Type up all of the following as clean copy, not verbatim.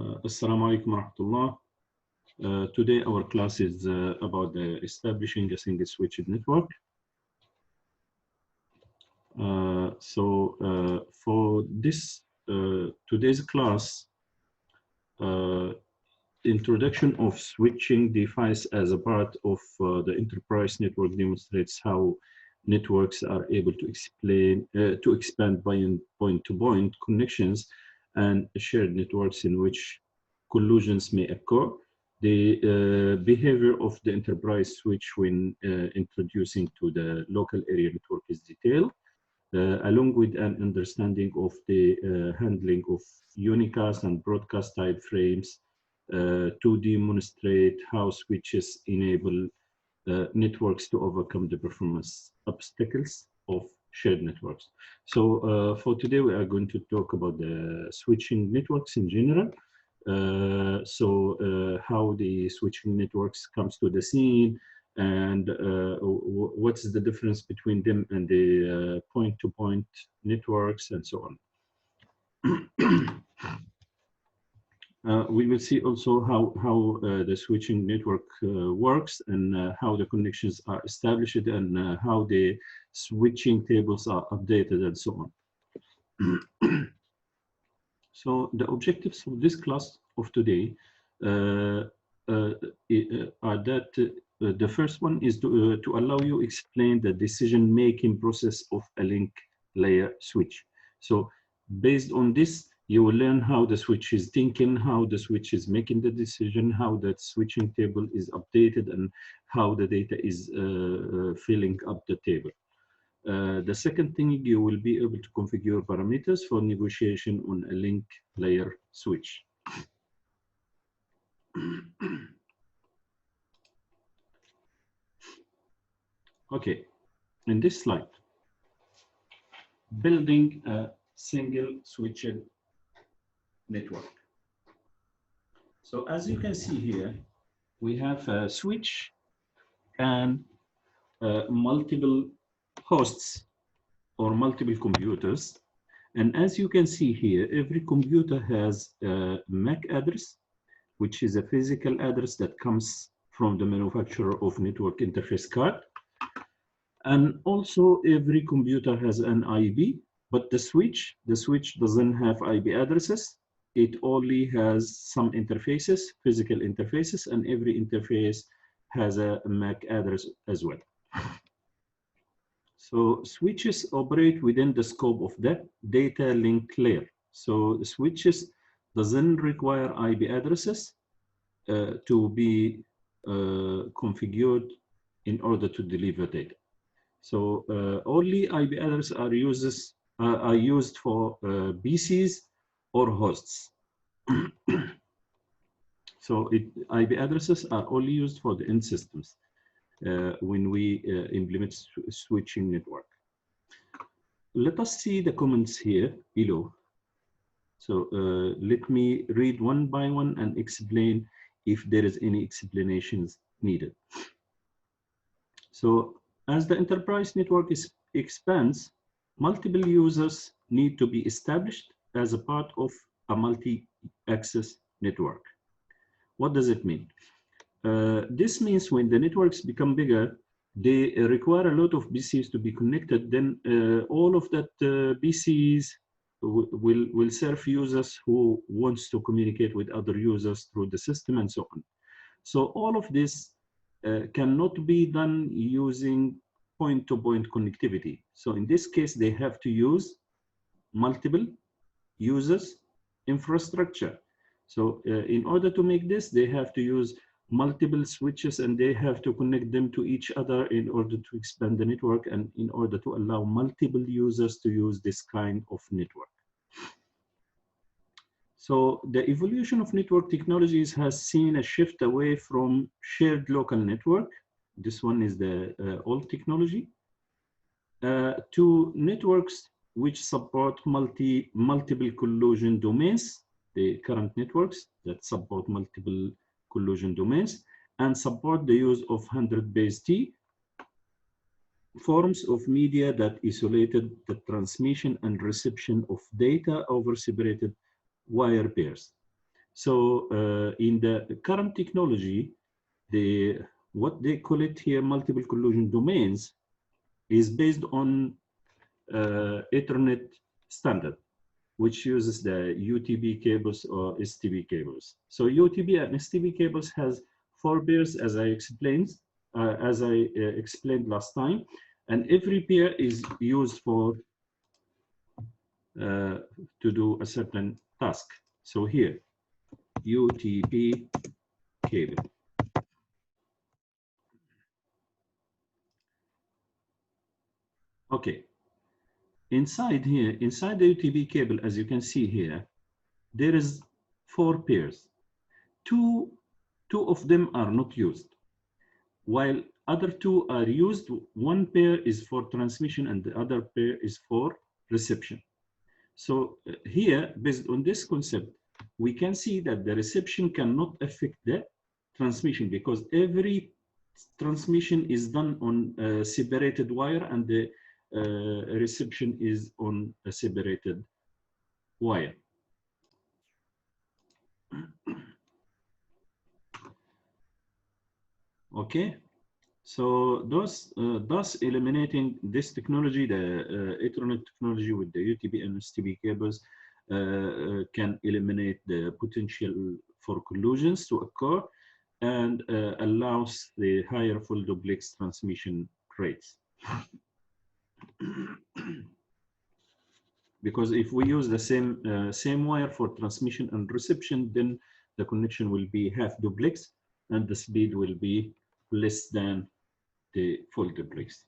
Assalamu alaikum wa rahmatullah. Today our class is about establishing a single switched network. For this today's class, introduction of switching device as a part of the enterprise network demonstrates how networks are able to expand point-to-point connections and shared networks in which collisions may occur. The behavior of the enterprise switch when introducing to the local area network is detailed, along with an understanding of the handling of unicast and broadcast type frames to demonstrate how switches enable networks to overcome the performance obstacles of shared networks. So for today, we are going to talk about the switching networks in general. How the switching networks comes to the scene, and what's the difference between them and the point-to-point networks, and so on. We will see also how the switching network works, and how the connections are established, and how the switching tables are updated, and so on. So the objectives of this class of today are that the first one is to allow you explain the decision-making process of a link layer switch. So based on this, you will learn how the switch is thinking, how the switch is making the decision, how that switching table is updated, and how the data is filling up the table. The second thing, you will be able to configure parameters for negotiation on a link layer switch. Okay, in this slide, building a single switched network. So as you can see here, we have a switch and multiple hosts or multiple computers. And as you can see here, every computer has a MAC address, which is a physical address that comes from the manufacturer of network interface card. And also every computer has an IP, but the switch doesn't have IP addresses. It only has some interfaces, physical interfaces, and every interface has a MAC address as well. So switches operate within the scope of that data link layer. So the switches doesn't require IP addresses to be configured in order to deliver data. So only IP addresses are used for PCs or hosts. So IP addresses are only used for the end systems when we implement switching network. Let us see the comments here below. So let me read one by one and explain if there is any explanations needed. So as the enterprise network expands, multiple users need to be established as a part of a multi-access network. What does it mean? This means when the networks become bigger, they require a lot of PCs to be connected. Then all of that PCs will serve users who wants to communicate with other users through the system, and so on. So all of this cannot be done using point-to-point connectivity. So in this case, they have to use multiple users infrastructure. So in order to make this, they have to use multiple switches, and they have to connect them to each other in order to expand the network, and in order to allow multiple users to use this kind of network. So the evolution of network technologies has seen a shift away from shared local network. This one is the old technology, to networks which support multiple collision domains, the current networks that support multiple collision domains, and support the use of 100 base T forms of media that isolated the transmission and reception of data over separated wire pairs. So in the current technology, what they call it here, multiple collision domains, is based on Ethernet standard, which uses the UTB cables or STB cables. So UTB and STB cables has 4 pairs, as I explained last time, and every pair is used for to do a certain task. So here, UTB cable. Okay. Inside here, inside the UTB cable, as you can see here, there is 4 pairs. Two of them are not used, while other 2 are used. One pair is for transmission and the other pair is for reception. So here, based on this concept, we can see that the reception cannot affect the transmission, because every transmission is done on a separated wire, and the reception is on a separated wire. Okay, so thus eliminating this technology, the Ethernet technology with the UTB and STB cables, can eliminate the potential for collisions to occur, and allows the higher full duplex transmission rates. Because if we use the same wire for transmission and reception, then the connection will be half duplex, and the speed will be less than the full duplex.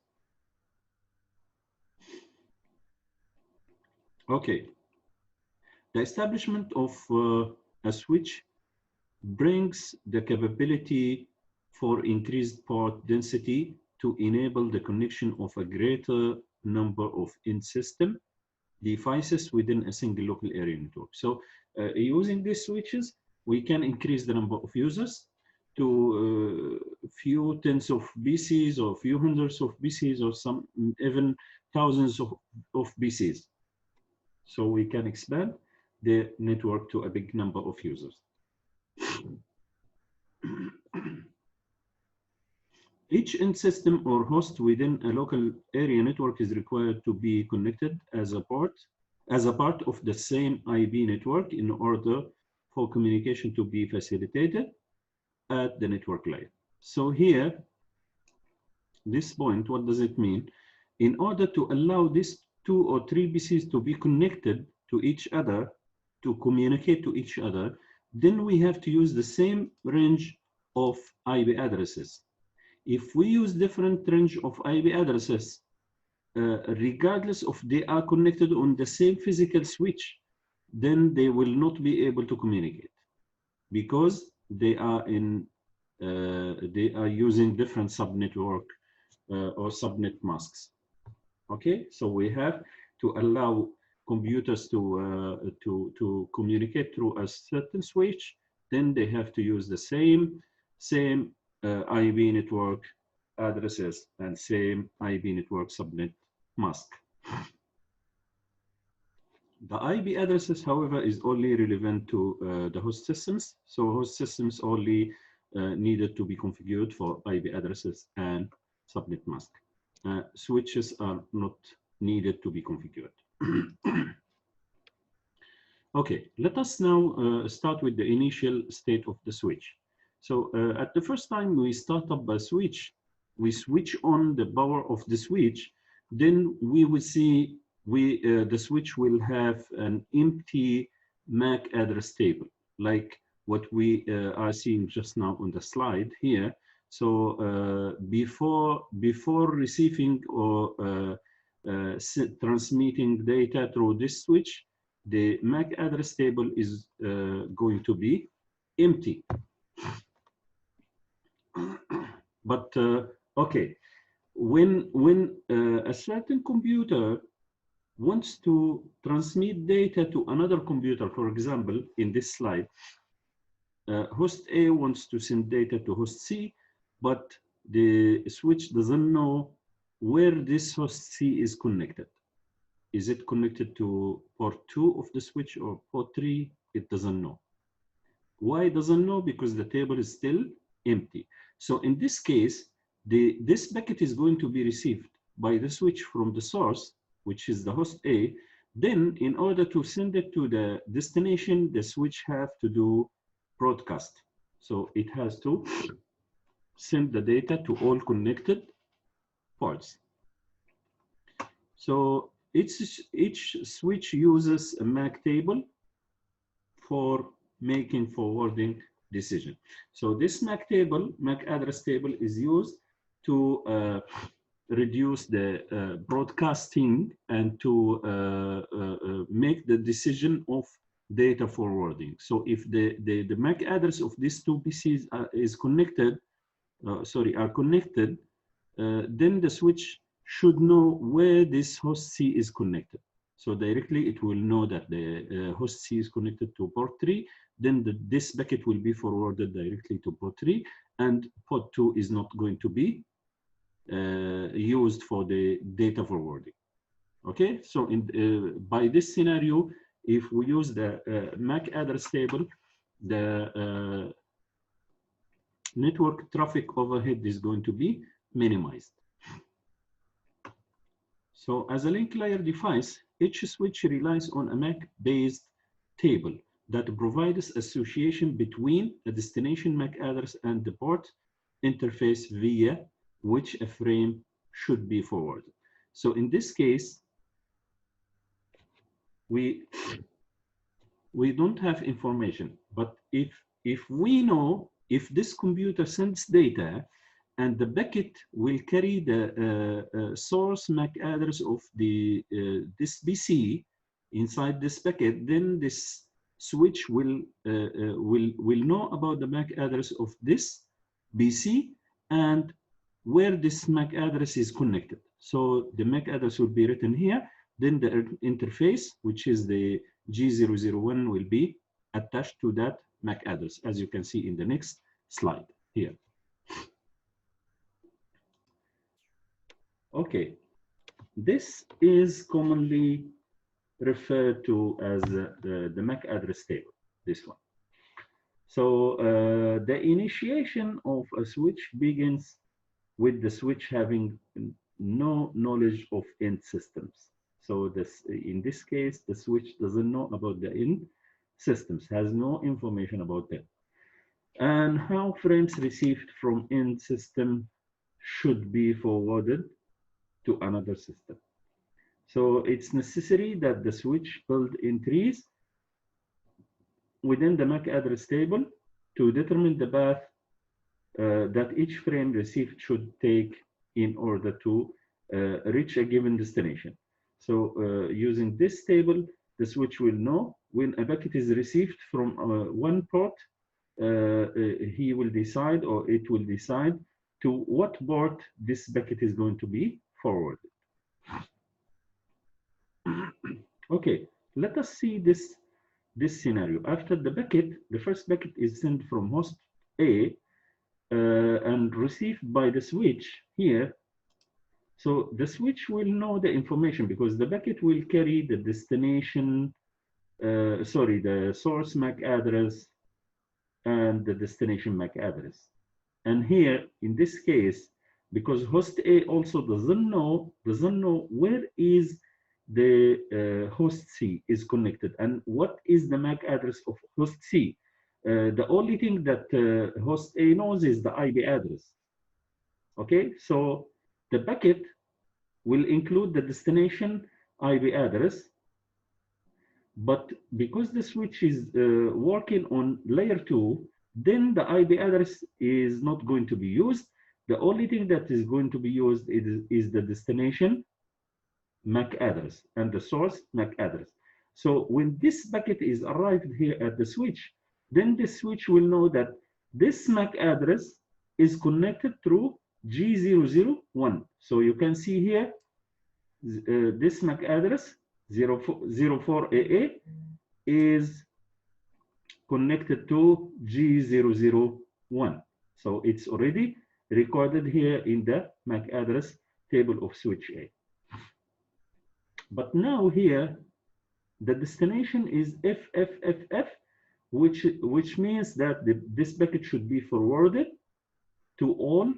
Okay, the establishment of a switch brings the capability for increased port density to enable the connection of a greater number of in-system devices within a single local area network. So using these switches, we can increase the number of users to a few tens of BCs or few hundreds of BCs, or some even thousands of BCs. So we can expand the network to a big number of users. Each end system or host within a local area network is required to be connected as a part of the same IP network in order for communication to be facilitated at the network layer. So here, this point, what does it mean? In order to allow these 2 or 3 PCs to be connected to each other, to communicate to each other, then we have to use the same range of IP addresses. If we use different range of IP addresses, regardless of they are connected on the same physical switch, then they will not be able to communicate, because they are using different subnetwork or subnet masks. Okay, so we have to allow computers to communicate through a certain switch. Then they have to use the same IP network addresses and same IP network subnet mask. The IP addresses, however, is only relevant to the host systems. So host systems only needed to be configured for IP addresses and subnet mask. Switches are not needed to be configured. Okay, let us now start with the initial state of the switch. So at the first time we start up a switch, we switch on the power of the switch, then we will see the switch will have an empty MAC address table, like what we are seeing just now on the slide here. So before receiving or transmitting data through this switch, the MAC address table is going to be empty. But okay, when a certain computer wants to transmit data to another computer, for example, in this slide, host A wants to send data to host C, but the switch doesn't know where this host C is connected. Is it connected to port 2 of the switch or port 3? It doesn't know. Why it doesn't know? Because the table is still empty. So in this case, this packet is going to be received by the switch from the source, which is the host A. Then in order to send it to the destination, the switch have to do broadcast. So it has to send the data to all connected ports. So each switch uses a MAC table for making forwarding decision. So this MAC table, MAC address table, is used to reduce the broadcasting and to make the decision of data forwarding. So if the MAC address of these two PCs is connected, are connected, then the switch should know where this host C is connected. So directly it will know that the host C is connected to port 3, then this packet will be forwarded directly to port 3, and port 2 is not going to be used for the data forwarding. Okay, so by this scenario, if we use the MAC address table, the network traffic overhead is going to be minimized. So as a link layer device, each switch relies on a MAC-based table that provides association between the destination MAC address and the port interface via which a frame should be forwarded. So in this case, we don't have information, but if we know if this computer sends data and the packet will carry the source MAC address of this PC inside this packet, then this switch will know about the MAC address of this PC and where this MAC address is connected. So the MAC address will be written here. Then the interface, which is the G001, will be attached to that MAC address, as you can see in the next slide here. Okay, this is commonly referred to as the MAC address table, this one. So the initiation of a switch begins with the switch having no knowledge of end systems. So in this case, the switch doesn't know about the end systems, has no information about them. And how frames received from end system should be forwarded to another system. So it's necessary that the switch build entries within the MAC address table to determine the path that each frame received should take in order to reach a given destination. So using this table, the switch will know when a packet is received from one port, he will decide, or it will decide, to what port this packet is going to be forwarded. Okay, let us see this scenario. After the packet, the first packet is sent from host A and received by the switch here. So the switch will know the information because the packet will carry the destination, the source MAC address and the destination MAC address. And here, in this case, because host A also doesn't know where is the host C is connected and what is the MAC address of host C. The only thing that host A knows is the IP address. Okay, so the packet will include the destination IP address, but because the switch is working on layer 2, then the IP address is not going to be used. The only thing that is going to be used is the destination MAC address and the source MAC address. So when this packet is arrived here at the switch, then the switch will know that this MAC address is connected through G001. So you can see here, this MAC address 04AA is connected to G001. So it's already recorded here in the MAC address table of switch A. But now here, the destination is FFFF, which means that this packet should be forwarded to all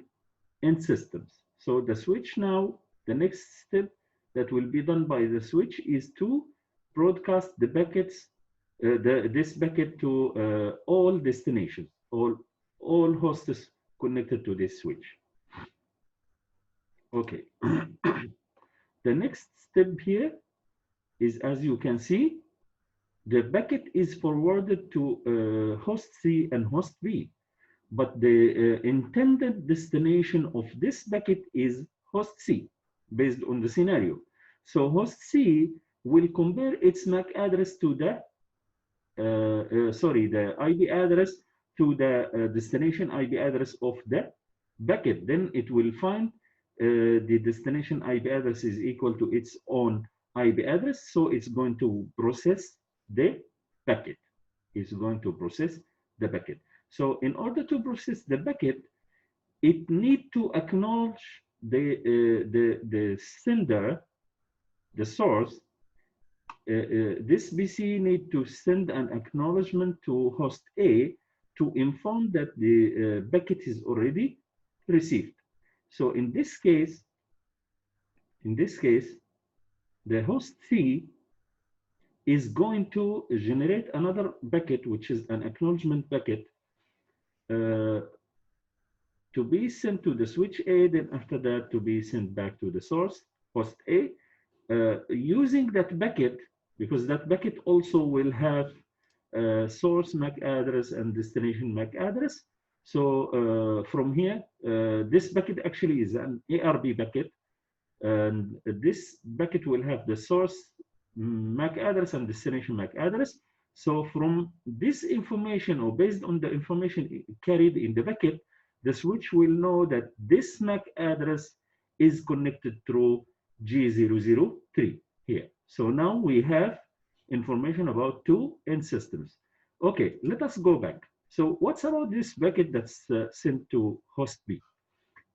end systems. So the switch now, the next step that will be done by the switch is to broadcast the packets, this packet to all destinations, all hosts connected to this switch. Okay. The next step here is, as you can see, the packet is forwarded to host C and host B, but the intended destination of this packet is host C based on the scenario. So host C will compare its MAC address to the the IP address to the destination IP address of the packet. Then it will find the destination IP address is equal to its own IP address. So it's going to process the packet. It's going to process the packet. So in order to process the packet, it needs to acknowledge the sender, the source. This PC need to send an acknowledgement to host A to inform that the packet is already received. So in this case, the host C is going to generate another packet, which is an acknowledgement packet, to be sent to the switch A, then after that to be sent back to the source, host A, using that packet, because that packet also will have source MAC address and destination MAC address. So from here, this packet actually is an ARP packet, and this packet will have the source MAC address and destination MAC address. So from this information, or based on the information carried in the packet, the switch will know that this MAC address is connected through G003 here. So now we have information about two end systems. Okay, let us go back. So what's about this packet that's sent to host B?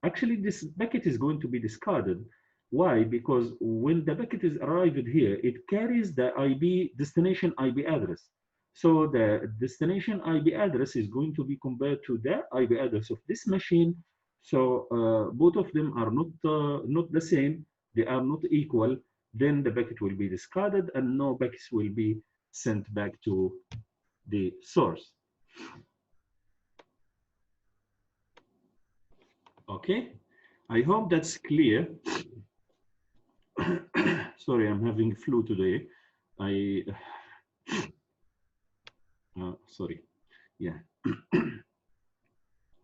Actually, this packet is going to be discarded. Why? Because when the packet is arrived here, it carries the IP destination IP address. So the destination IP address is going to be compared to the IP address of this machine. So both of them are not the same. They are not equal. Then the packet will be discarded and no packets will be sent back to the source. Okay, I hope that's clear. Sorry, I'm having flu today. Sorry. Yeah.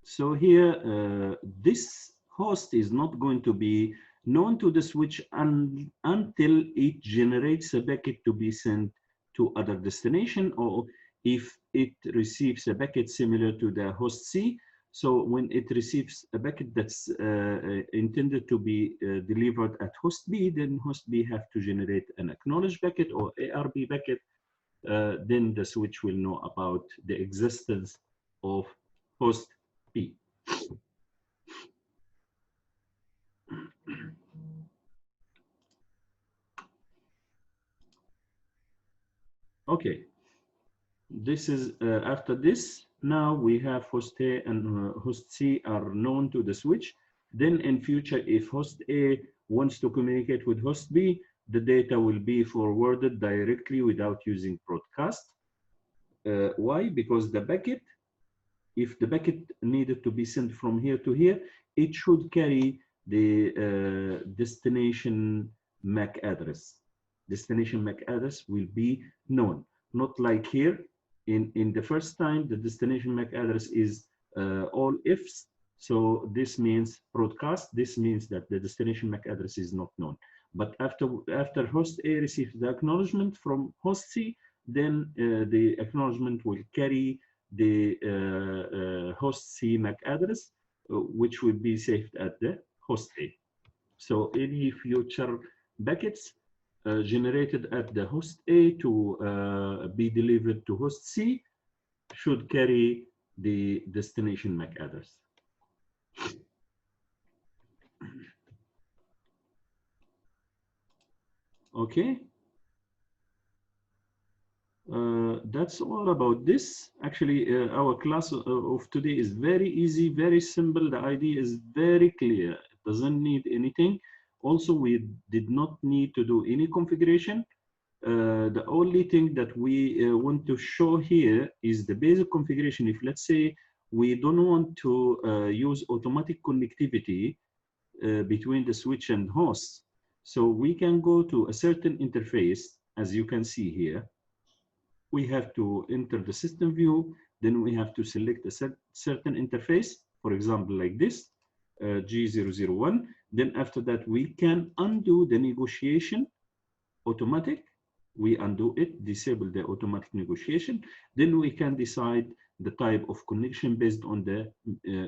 So here, this host is not going to be known to the switch until it generates a packet to be sent to other destination, or if it receives a packet similar to the host C. So when it receives a packet that's intended to be delivered at host B, then host B have to generate an acknowledged packet or ARP packet. Then the switch will know about the existence of host B. Okay, this is after this. Now we have host A and host C are known to the switch. Then in future, if host A wants to communicate with host B, the data will be forwarded directly without using broadcast. Why? Because the packet, if the packet needed to be sent from here to here, it should carry the destination MAC address. Destination MAC address will be known, not like here. In the first time, the destination MAC address is all ifs. So this means broadcast. This means that the destination MAC address is not known. But after host A receives the acknowledgement from host C, then the acknowledgement will carry the host C MAC address, which will be saved at the host A. So any future packets generated at the host A to be delivered to host C should carry the destination MAC address. Okay. That's all about this. Actually, our class of today is very easy, very simple. The idea is very clear. It doesn't need anything. Also, we did not need to do any configuration. The only thing that we want to show here is the basic configuration. If let's say we don't want to use automatic connectivity between the switch and host, so we can go to a certain interface, as you can see here. We have to enter the system view, then we have to select a certain interface, for example, like this, G001. Then after that, we can undo the negotiation automatic. We undo it, disable the automatic negotiation. Then we can decide the type of connection based on the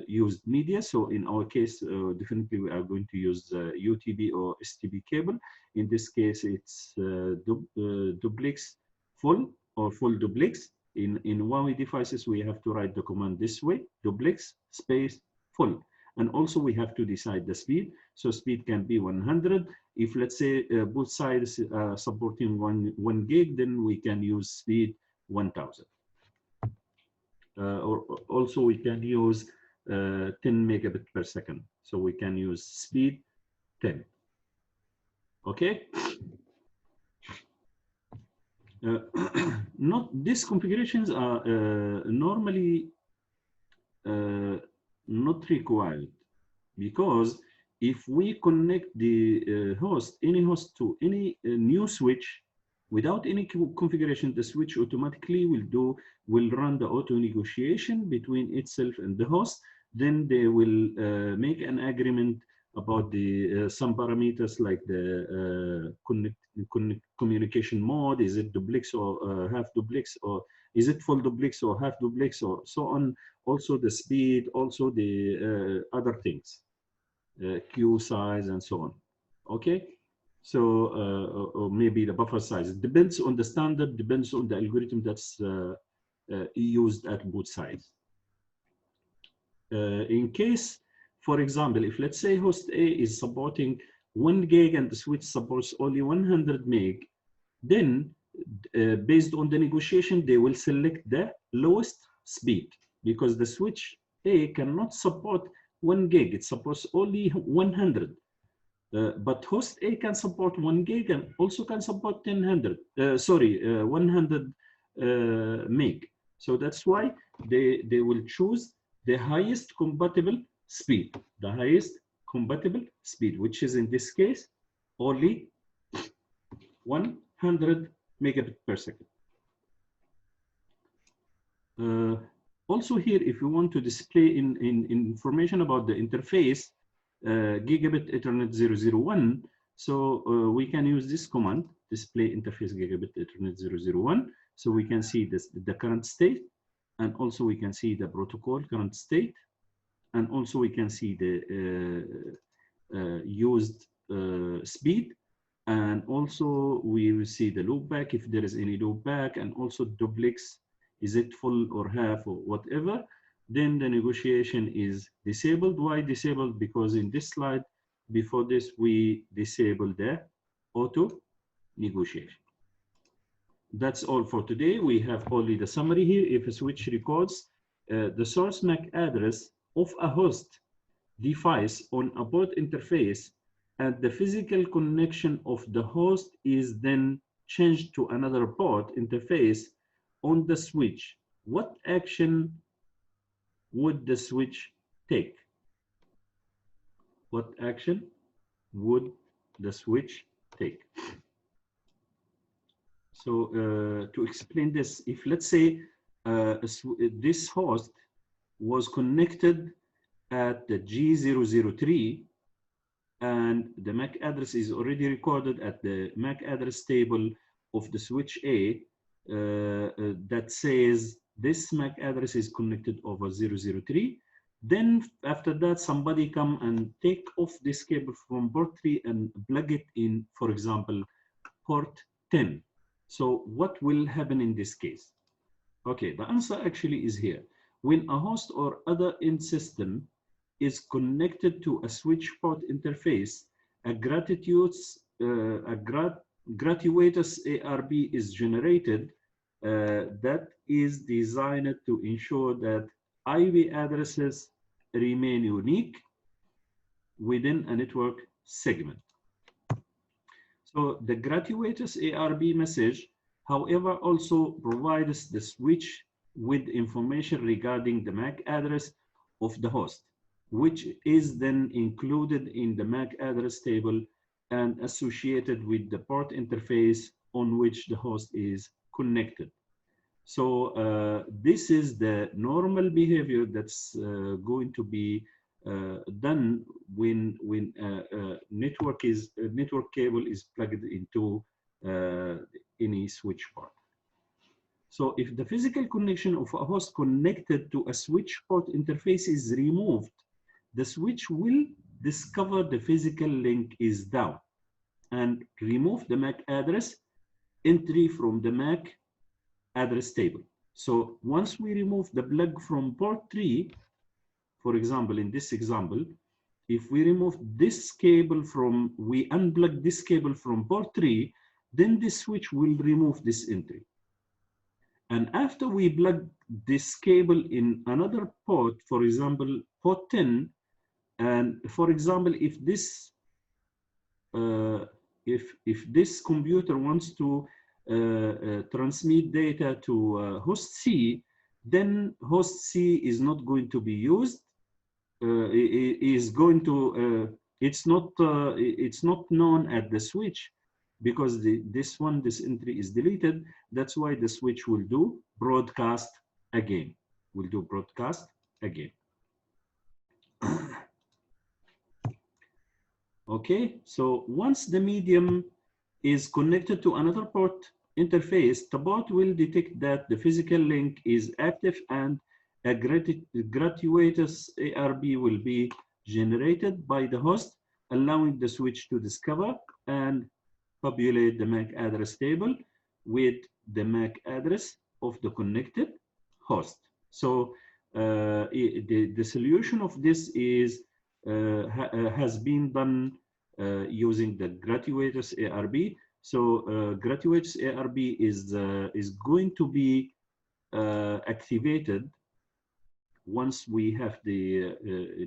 used media. So in our case, definitely we are going to use UTB or STB cable. In this case, it's duplex full or full duplex. In Huawei devices, we have to write the command this way, duplex space full. And also we have to decide the speed. So speed can be 100. If let's say both sides supporting one gig, then we can use speed 1000. Or also we can use 10 megabit per second. So we can use speed 10. Okay. Not these configurations are normally not required, because if we connect the any host to any new switch without any configuration, the switch automatically will run the auto negotiation between itself and the host. Then they will make an agreement about the some parameters like the communication mode. Is it duplex or half duplex, or is it full duplex or half duplex, or so on. Also the speed, also the other things, queue size and so on. Okay, so or maybe the buffer size. It depends on the standard, depends on the algorithm that's used at both sides. In case, for example, if let's say host A is supporting 1 gig and the switch supports only 100 meg, then based on the negotiation, they will select the lowest speed, because the switch A cannot support 1 gig, it supports only 100. But host A can support 1 gig and also can support 100 meg. So that's why they will choose the highest compatible speed, which is in this case only 100 megabit per second. Also here, if you want to display in information about the interface, Gigabit Ethernet 001, so we can use this command, display interface Gigabit Ethernet 001. So we can see the current state, and also we can see the protocol current state, and also we can see the used speed, and also we will see the loopback if there is any loopback, and also duplex, is it full or half or whatever. Then the negotiation is disabled. Why disabled? Because in this slide before this we disabled the auto negotiation. That's all for today. We have only the summary here. If a switch records the source MAC address of a host device on a port interface, and the physical connection of the host is then changed to another port interface on the switch, what action would the switch take? What action would the switch take? So to explain this, if let's say this host was connected at the G003, and the MAC address is already recorded at the MAC address table of the switch A, that says this MAC address is connected over 003. Then after that, somebody come and take off this cable from port 3 and plug it in, for example, port 10. So what will happen in this case? Okay, the answer actually is here. When a host or other end system is connected to a switch port interface, a gratuitous ARB is generated that is designed to ensure that IP addresses remain unique within a network segment. So the gratuitous ARP message, however, also provides the switch with information regarding the MAC address of the host, which is then included in the MAC address table and associated with the port interface on which the host is connected. So this is the normal behavior that's going to be done when network cable is plugged into any switch port. So if the physical connection of a host connected to a switch port interface is removed, the switch will discover the physical link is down and remove the MAC address entry from the MAC address table. So once we remove the plug from port 3, for example, in this example, if we remove this cable from, we unplug this cable from port 3, then this switch will remove this entry. And after we plug this cable in another port, for example, port 10, and for example, if this computer wants to transmit data to host C, then host C is not going to be used. Is going to it's not known at the switch because this entry is deleted. That's why the switch will do broadcast again. Will do broadcast again. Okay, so once the medium is connected to another port interface, the bot will detect that the physical link is active and a gratuitous ARP will be generated by the host, allowing the switch to discover and populate the MAC address table with the MAC address of the connected host. So the solution of this is has been done using the gratuitous ARP. So gratuitous ARP is going to be activated once we have the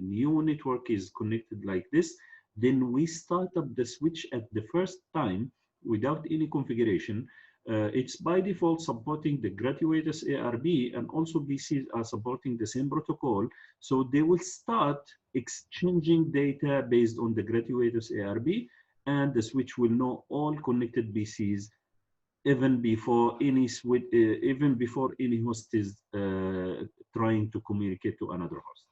new network is connected like this. Then we start up the switch at the first time without any configuration. It's by default supporting the gratuitous ARP, and also PCs are supporting the same protocol. So they will start exchanging data based on the gratuitous ARP, and the switch will know all connected PCs even before any switch, even before any host is trying to communicate to another host.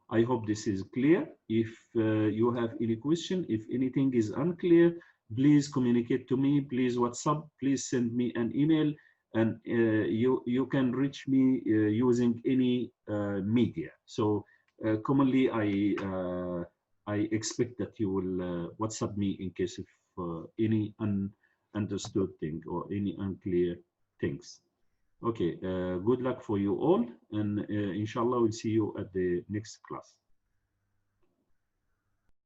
I hope this is clear. If you have any question, if anything is unclear, please communicate to me. Please WhatsApp. Please send me an email, and you can reach me using any media. So commonly, I expect that you will WhatsApp me in case of any understood thing or any unclear things. Okay, good luck for you all, and inshallah we'll see you at the next class.